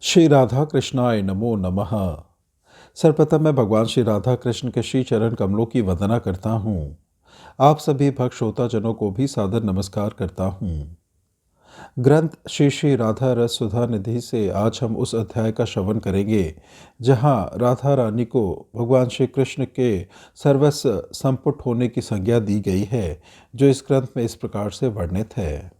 श्री राधा कृष्णाय नमो नमः। सर्वप्रथम मैं भगवान श्री राधा कृष्ण के श्री चरण कमलों की वंदना करता हूँ। आप सभी भक्त श्रोताजनों को भी सादर नमस्कार करता हूँ। ग्रंथ श्री श्री राधा रस सुधा निधि से आज हम उस अध्याय का श्रवण करेंगे जहाँ राधा रानी को भगवान श्री कृष्ण के सर्वस्व संपुट होने की संज्ञा दी गई है, जो इस ग्रंथ में इस प्रकार से वर्णित है।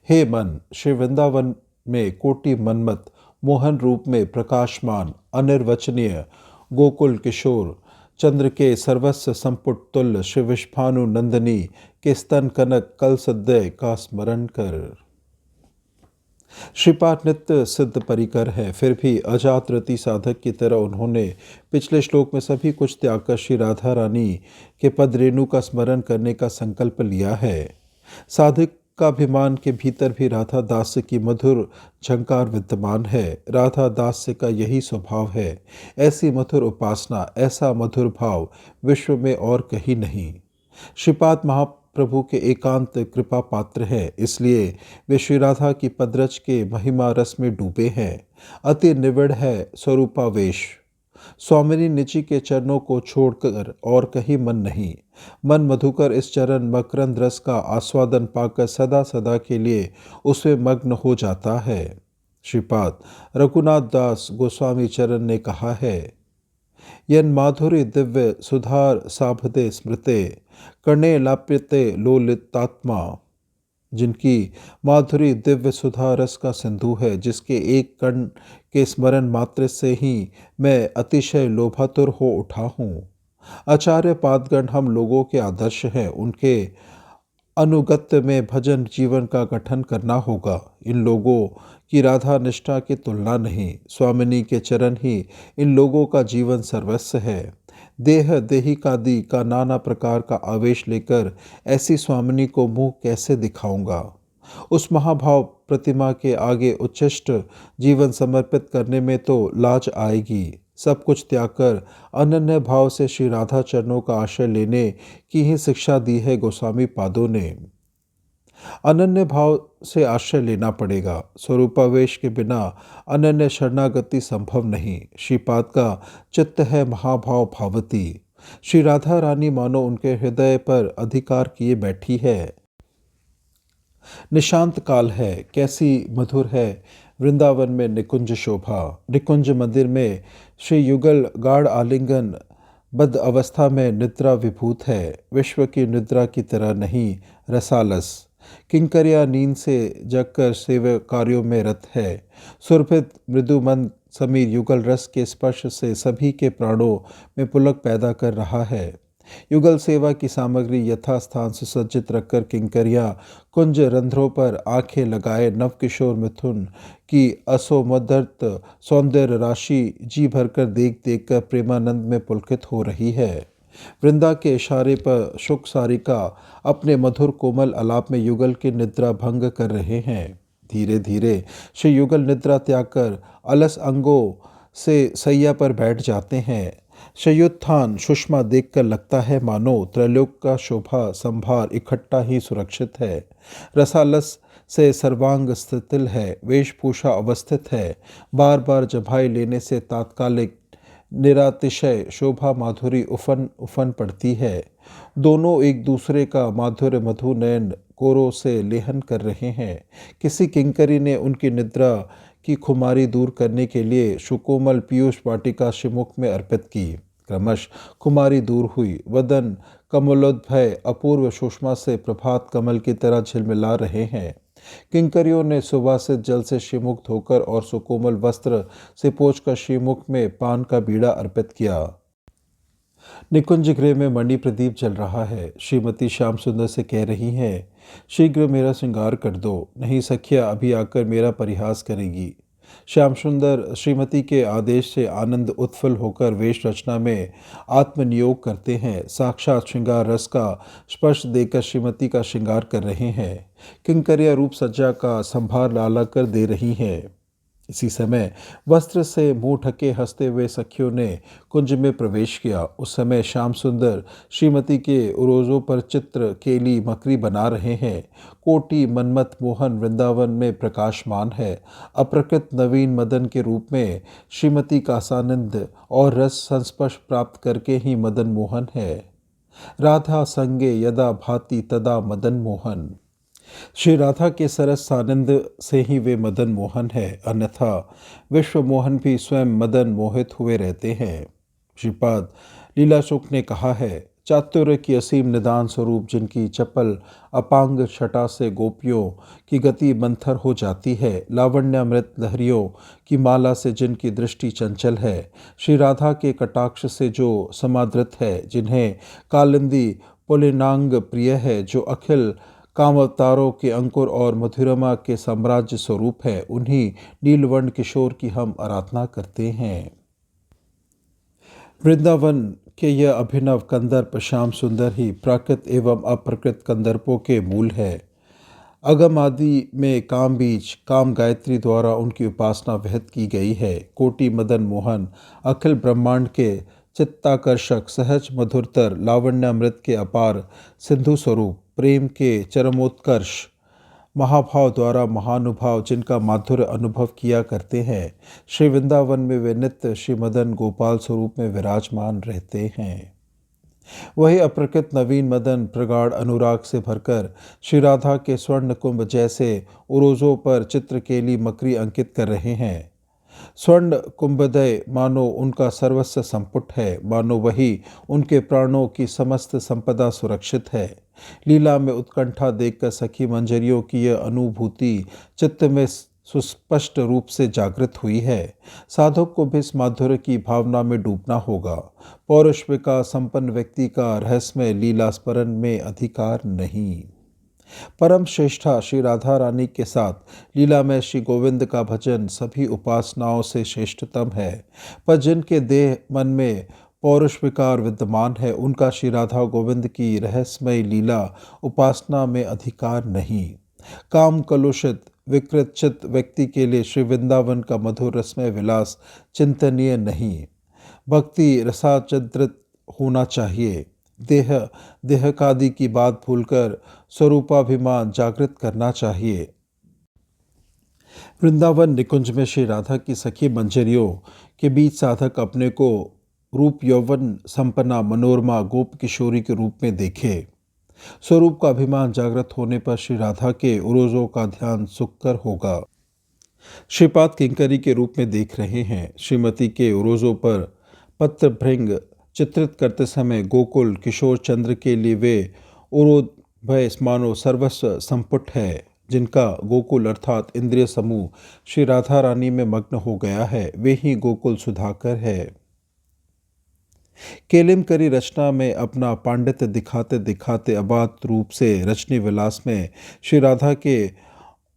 हे मन, श्री वृंदावन में कोटि मनमत मोहन रूप में प्रकाशमान अनिर्वचनीय गोकुल किशोर चंद्र के सर्वस्व संपुट तुल्य श्री विश्वानु नंदनी के स्तन कनक कल सद्य का स्मरण कर। श्रीपाद नित्य सिद्ध परिकर है, फिर भी अजात रति साधक की तरह उन्होंने पिछले श्लोक में सभी कुछ त्याग कर श्री राधा रानी के पद रेणु का स्मरण करने का संकल्प लिया है। साधक का अभिमान के भीतर भी राधा दास्य की मधुर झंकार विद्यमान है। राधा दास्य का यही स्वभाव है। ऐसी मधुर उपासना, ऐसा मधुर भाव विश्व में और कहीं नहीं। श्रीपाद महाप्रभु के एकांत कृपा पात्र है, इसलिए वे श्री राधा की पदरज के महिमा रस में डूबे हैं। अति निविड़ है स्वरूपावेश। स्वामिनी निचि के चरणों को छोड़कर और कहीं मन नहीं। मन मधुकर इस चरण मकरंद रस का आस्वादन पाकर सदा सदा के लिए उसमें मग्न हो जाता है। श्रीपाद रघुनाथ दास गोस्वामी चरण ने कहा है, यन माधुरी दिव्य सुधार साभदे स्मृते कर्णे लाप्यते लोलितात्मा। जिनकी माधुरी दिव्य सुधा रस का सिंधु है, जिसके एक कण के स्मरण मात्र से ही मैं अतिशय लोभातुर हो उठा हूँ। आचार्य पादगण हम लोगों के आदर्श हैं, उनके अनुगत्य में भजन जीवन का गठन करना होगा। इन लोगों की राधा निष्ठा की तुलना नहीं। स्वामिनी के चरण ही इन लोगों का जीवन सर्वस्व है। देह देहिकादि का नाना प्रकार का आवेश लेकर ऐसी स्वामिनी को मुंह कैसे दिखाऊंगा। उस महाभाव प्रतिमा के आगे उच्छिष्ट जीवन समर्पित करने में तो लाज आएगी। सब कुछ त्याग कर अनन्य भाव से श्री राधा चरणों का आश्रय लेने की ही शिक्षा दी है गोस्वामी पादों ने। अनन्य भाव से आश्रय लेना पड़ेगा। स्वरूपावेश के बिना अनन्य शरणागति संभव नहीं। श्रीपाद का चित्त है महाभाव भावती। श्री राधा रानी मानो उनके हृदय पर अधिकार किए बैठी है। निशांत काल है, कैसी मधुर है वृंदावन में निकुंज शोभा। निकुंज मंदिर में श्री युगल गाढ़ आलिंगन बद्ध अवस्था में निद्रा विभूत है। विश्व की निद्रा की तरह नहीं, रसालस। किंकरिया नींद से जगकर सेवा कार्यों में रत है। सुरभित मृदुमंद समीर युगल रस के स्पर्श से सभी के प्राणों में पुलक पैदा कर रहा है। युगल सेवा की सामग्री यथास्थान सुसज्जित रखकर किंकरिया कुंज रंध्रों पर आंखें लगाए नवकिशोर मिथुन की असोमदर्त सौंदर्य राशि जी भरकर देख देख कर प्रेमानंद में पुलकित हो रही है। वृंदा के इशारे पर शुक सारिका अपने मधुर कोमल आलाप में युगल की निद्रा भंग कर रहे हैं। धीरे धीरे श्री युगल निद्रा त्याग कर अलस अंगों से सैया पर बैठ जाते हैं। शयोत्थान सुषमा देखकर लगता है मानो त्रैलोक का शोभा संभार इकट्ठा ही सुरक्षित है। रसालस से सर्वांग स्थितिल है, वेशभूषा अवस्थित है। बार बार जभाई लेने से तात्कालिक निरातिशय शोभा माधुरी उफन उफन पड़ती है। दोनों एक दूसरे का माधुर्य मधु नयन कोरों से लेहन कर रहे हैं। किसी किंकरी ने उनकी निद्रा की खुमारी दूर करने के लिए सुकोमल पीयूष वाटिका श्रीमुख में अर्पित की। क्रमश खुमारी दूर हुई। वदन कमलोद्भय अपूर्व सुषमा से प्रभात कमल की तरह झिलमिला रहे हैं। किंकरियों ने सुवासित जल से श्रीमुख धोकर और सुकोमल वस्त्र से पोंछकर श्रीमुख में पान का बीड़ा अर्पित किया। निकुंज गृह में मणि प्रदीप जल रहा है। श्रीमती श्याम सुंदर से कह रही हैं, शीघ्र मेरा श्रृंगार कर दो, नहीं सखिया अभी आकर मेरा परिहास करेगी। श्याम सुंदर श्रीमती के आदेश से आनंद उत्फुल्ल होकर वेश रचना में आत्मनियोग करते हैं। साक्षात श्रृंगार रस का स्पर्श देकर श्रीमती का श्रृंगार कर रहे हैं। किंकरिया रूप सज्जा का संभार लाला कर दे रही हैं। इसी समय वस्त्र से मुंह ढके हंसते हुए सखियों ने कुंज में प्रवेश किया। उस समय श्याम सुंदर श्रीमती के उरोजों पर चित्र केली मकरी बना रहे हैं। कोटि मनमत मोहन वृंदावन में प्रकाशमान है। अप्रकृत नवीन मदन के रूप में श्रीमती का सानिध्य और रस संस्पर्श प्राप्त करके ही मदन मोहन है। राधा संगे यदा भाति तदा मदन मोहन। श्री राधा के सरस सानंद से ही वे मदन मोहन है, अन्यथा विश्व मोहन भी स्वयं मदन मोहित हुए रहते हैं। श्रीपाद लीला शुक ने कहा है, चातुर्य की असीम निदान स्वरूप जिनकी चपल अपांग छटा से गोपियों की गति मंथर हो जाती है, लावण्यामृत लहरियों की माला से जिनकी दृष्टि चंचल है, श्री राधा के कटाक्ष से जो समादृत है, जिन्हें कालिंदी पुलिनांग प्रिय है, जो अखिल काम अवतारों के अंकुर और मधुरमा के साम्राज्य स्वरूप है, उन्हीं नीलवर्ण किशोर की हम आराधना करते हैं। वृंदावन के यह अभिनव कंदर्प श्याम सुंदर ही प्राकृत एवं अप्रकृत कंदर्पों के मूल है। अगम आदि में काम बीज काम गायत्री द्वारा उनकी उपासना विहित की गई है। कोटि मदन मोहन अखिल ब्रह्मांड के चित्ताकर्षक सहज मधुरतर लावण्यामृत के अपार सिंधु स्वरूप प्रेम के चरमोत्कर्ष महाभाव द्वारा महानुभाव जिनका माधुर्य अनुभव किया करते हैं, श्री वृंदावन में वे नित्य श्री मदन गोपाल स्वरूप में विराजमान रहते हैं। वही अप्रकृत नवीन मदन प्रगाढ़ अनुराग से भरकर श्री राधा के स्वर्ण कुंभ जैसे उरोजों पर चित्रकेली मकरी अंकित कर रहे हैं। स्वर्ण कुंभोदय मानो उनका सर्वस्व संपुट है, मानो वही उनके प्राणों की समस्त संपदा सुरक्षित है। लीला में उत्कंठा देखकर सखी मंजरियों की यह अनुभूति चित्त में सुस्पष्ट रूप से जागृत हुई है। साधक को भी इस माधुर्य की भावना में डूबना होगा। पौरुष विकार संपन्न व्यक्ति का रहस्यमय लीला स्मरण में अधिकार नहीं। परम श्रेष्ठा श्री राधा रानी के साथ लीला में श्री गोविंद का भजन सभी उपासनाओं से श्रेष्ठतम है, पर जिनके देह मन में पौरुष विकार विद्यमान है, उनका श्री राधा गोविंद की रहस्यमय लीला उपासना में अधिकार नहीं। काम कलुषित विकृत चित्त व्यक्ति के लिए श्री वृंदावन का मधुर रसमय विलास चिंतनीय नहीं। भक्ति रसाचिंतित होना चाहिए। देहकादि की बात भूलकर स्वरूपाभिमान जागृत करना चाहिए। वृंदावन निकुंज में श्री राधा की सखी मंजरियों के बीच साधक अपने को रूप यौवन संपन्ना मनोरमा गोप किशोरी के रूप में देखे। स्वरूप का अभिमान जागृत होने पर श्री राधा के उरोजों का ध्यान सुखकर होगा। श्रीपाद किंकरी के रूप में देख रहे हैं। श्रीमती के उरोजों पर पत्र भृंग चित्रित करते समय गोकुल किशोर चंद्र के लिए वे उरोध भय मानो सर्वस्व संपुट है, जिनका गोकुल अर्थात इंद्रिय समूह श्री राधा रानी में मग्न हो गया है, वे ही गोकुल सुधाकर है। केलिमकरी रचना में अपना पांडित्य दिखाते दिखाते अबाध रूप से रचनी विलास में श्री राधा के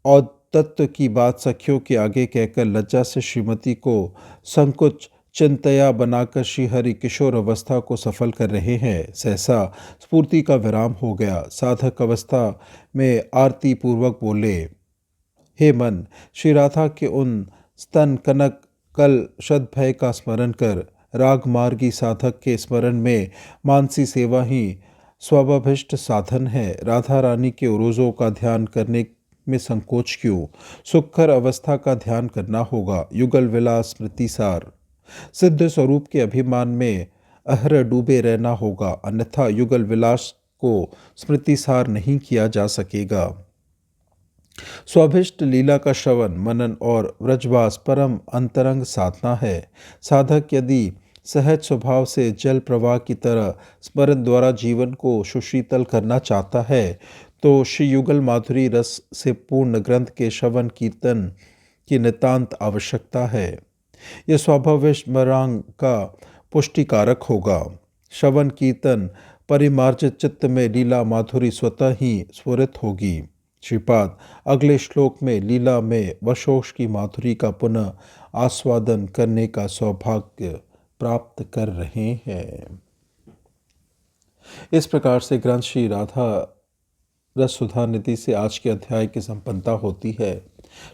औद्धत्य की बात सखियों के आगे कहकर लज्जा से श्रीमती को संकुच चिंतया बनाकर श्रीहरि किशोर अवस्था को सफल कर रहे हैं। सहसा स्फूर्ति का विराम हो गया। साधक अवस्था में आरती पूर्वक बोले, हे मन, श्री राधा के उन स्तन कनक कल शतभय का स्मरण कर। राग मार्गी साधक के स्मरण में मानसी सेवा ही स्वाभाविष्ट साधन है। राधा रानी के उरोजों का ध्यान करने में संकोच क्यों? सुखकर अवस्था का ध्यान करना होगा। युगल विलास स्मृतिसार सिद्ध स्वरूप के अभिमान में अहर डूबे रहना होगा, अन्यथा युगल विलास को स्मृतिसार नहीं किया जा सकेगा। स्वाभिष्ट लीला का श्रवण मनन और व्रजवास परम अंतरंग साधना है। साधक यदि सहज स्वभाव से जल प्रवाह की तरह स्मरण द्वारा जीवन को सुशीतल करना चाहता है, तो श्री युगल माधुरी रस से पूर्ण ग्रंथ के श्रवण कीर्तन की नितांत आवश्यकता है। यह स्वाभाविक स्मरांग का पुष्टिकारक होगा। श्रवण कीर्तन परिमार्जित चित्त में लीला माधुरी स्वतः ही स्फुरित होगी। श्रीपाद अगले श्लोक में लीला में वशोष की माधुरी का पुनः आस्वादन करने का सौभाग्य प्राप्त कर रहे हैं। इस प्रकार से ग्रंथ श्री राधा रस सुधा निधि से आज के अध्याय की संपन्नता होती है।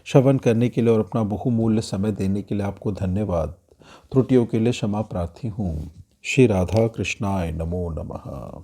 श्रवण करने के लिए और अपना बहुमूल्य समय देने के लिए आपको धन्यवाद। त्रुटियों के लिए क्षमा प्रार्थी हूँ। श्री राधा कृष्णाय नमो नमः।